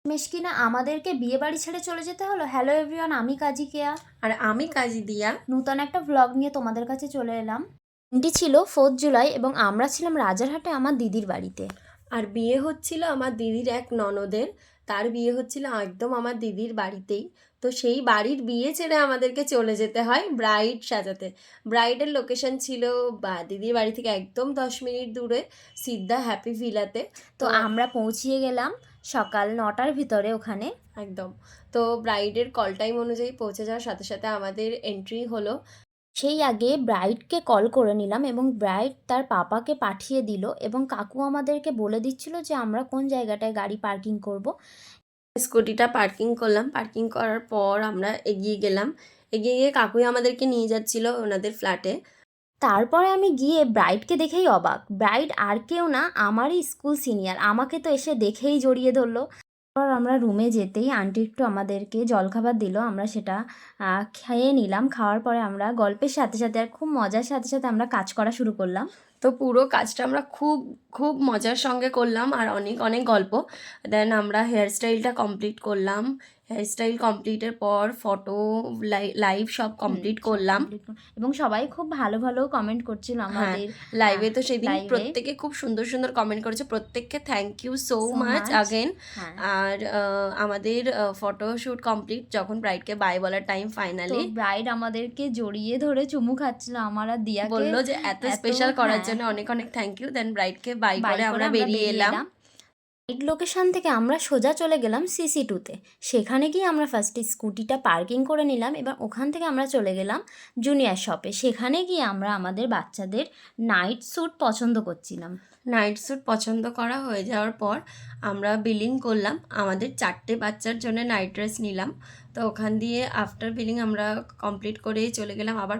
বেশ কিনা আমাদেরকে বিয়ে বাড়ি ছেড়ে চলে যেতে হলো। হ্যালো এভরিওয়ান, আমি কাজী কেয়া আর আমি কাজী দিয়া। নূতন একটা ভ্লগ নিয়ে তোমাদের কাছে চলে এলাম। দিনটি ছিল 4th জুলাই এবং আমরা ছিলাম রাজারহাটে আমার দিদির বাড়িতে। আর বিয়ে হচ্ছিল আমার দিদির এক ননদের, তার বিয়ে হচ্ছিল একদম আমার দিদির বাড়িতেই। তো সেই বাড়ির বিয়ে ছেড়ে আমাদেরকে চলে যেতে হয় ব্রাইড সাজাতে। ব্রাইডের লোকেশন ছিল দিদির বাড়ি থেকে একদম 10 মিনিট দূরে, সিদ্ধা হ্যাপি ভিলাতে। তো আমরা পৌঁছিয়ে গেলাম সকাল 9টার ভিতরে ওখানে। একদম। তো ব্রাইডের কল টাইম অনুযায়ী পৌঁছে যাওয়ার সাথে সাথে আমাদের এন্ট্রি হলো। সেই আগে ব্রাইডকে কল করে নিলাম এবং ব্রাইড তার পাপাকে পাঠিয়ে দিল এবং কাকু আমাদেরকে বলে দিচ্ছিল যে আমরা কোন জায়গাটায় গাড়ি পার্কিং করব। স্কুটিটা পার্কিং করলাম, পার্কিং করার পর আমরা এগিয়ে গেলাম। এগিয়ে গিয়ে কাকুই আমাদেরকে নিয়ে যাচ্ছিল ওনাদের ফ্ল্যাটে। তারপরে আমি গিয়ে ব্রাইডকে দেখেই অবাক। ব্রাইড আর কেউ না, আমারই স্কুল সিনিয়র। আমাকে তো এসে দেখেই জড়িয়ে ধরলো। তারপর আমরা রুমে যেতেই আন্টি একটু আমাদেরকে জলখাবার দিল, আমরা সেটা খেয়ে নিলাম। খাওয়ার পরে আমরা গল্পের সাথে সাথে আর খুব মজার সাথে সাথে আমরা কাজ করা শুরু করলাম। তো পুরো কাজটা আমরা খুব খুব মজার সঙ্গে করলাম আর অনেক অনেক গল্প। দেন আমরা হেয়ারস্টাইলটা কমপ্লিট করলাম। হেয়ারস্টাইল কমপ্লিটের পর ফটো লাইভ সব কমপ্লিট করলাম। এবং সবাই খুব ভালো ভালো কমেন্ট করছিল আমাদের লাইভে। তো সেদিন live-এ। প্রত্যেকে খুব সুন্দর সুন্দর কমেন্ট করেছে, প্রত্যেককে thank you so much again. আর আমাদের ফটোশ্যুট কমপ্লিট, যখন ব্রাইডকে বাই বলার টাইম ফাইনালি, ব্রাইড আমাদেরকে জড়িয়ে ধরে চুমু খাচ্ছিল, আমার আর দিয়াকে বললো যে এত স্পেশাল করার জন্য অনেক অনেক থ্যাংক ইউ। দেন ব্রাইডকে বাই করে আমরা বেরিয়ে এলাম। রাইড লোকেশন থেকে আমরা সোজা চলে গেলাম CC2-তে। সেখানে গিয়ে আমরা ফার্স্টে স্কুটিটা পার্কিং করে নিলাম। এবার ওখান থেকে আমরা চলে গেলাম জুনিয়র শপে। সেখানে গিয়ে আমরা আমাদের বাচ্চাদের নাইট স্যুট পছন্দ করছিলাম। নাইট স্যুট পছন্দ করা হয়ে যাওয়ার পর আমরা বিলিং করলাম। আমাদের 4টে বাচ্চার জন্য নাইট ড্রেস নিলাম। তো ওখান দিয়ে আফটার বিলিং আমরা কমপ্লিট করেই চলে গেলাম আবার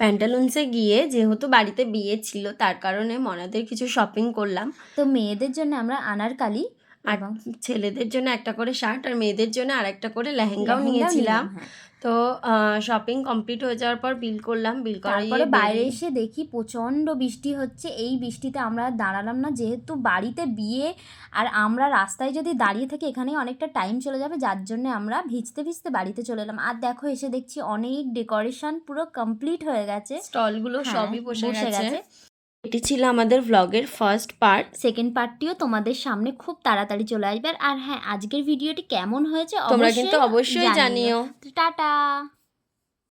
প্যান্টালুন্সে গিয়ে, যেহেতু বাড়িতে বিয়ে ছিল তার কারণে মনাদের কিছু শপিং করলাম। তো মেয়েদের জন্য আমরা আনারকালি আর ছেলেদের জন্য একটা করে শার্ট আর মেয়েদের জন্য আর একটা করে লেহেঙ্গাও নিয়েছিলাম। তো শপিং কমপ্লিট হয়ে যাওয়ার পর বিল করলাম। বিল করার পরে বাইরে এসে দেখি প্রচণ্ড বৃষ্টি হচ্ছে। এই বৃষ্টিতে আমরা দাঁড়ালাম না, যেহেতু বাড়িতে বিয়ে আর আমরা রাস্তায় যদি দাঁড়িয়ে থাকি এখানে অনেকটা টাইম চলে যাবে, যার জন্য আমরা ভিজতে ভিজতে বাড়িতে চলে এলাম। আর দেখো এসে দেখছি অনেক ডেকোরেশন পুরো কমপ্লিট হয়ে গেছে, স্টলগুলো সবই বসে গেছে। এটি ছিল আমাদের ভ্লগের ফার্স্ট পার্ট। সেকেন্ড পার্টটিও তোমাদের সামনে খুব তাড়াতাড়ি চলে আসবে। আর হ্যাঁ, আজকের ভিডিওটি কেমন হয়েছে তোমরা কিন্তু অবশ্যই জানিও। টাটা।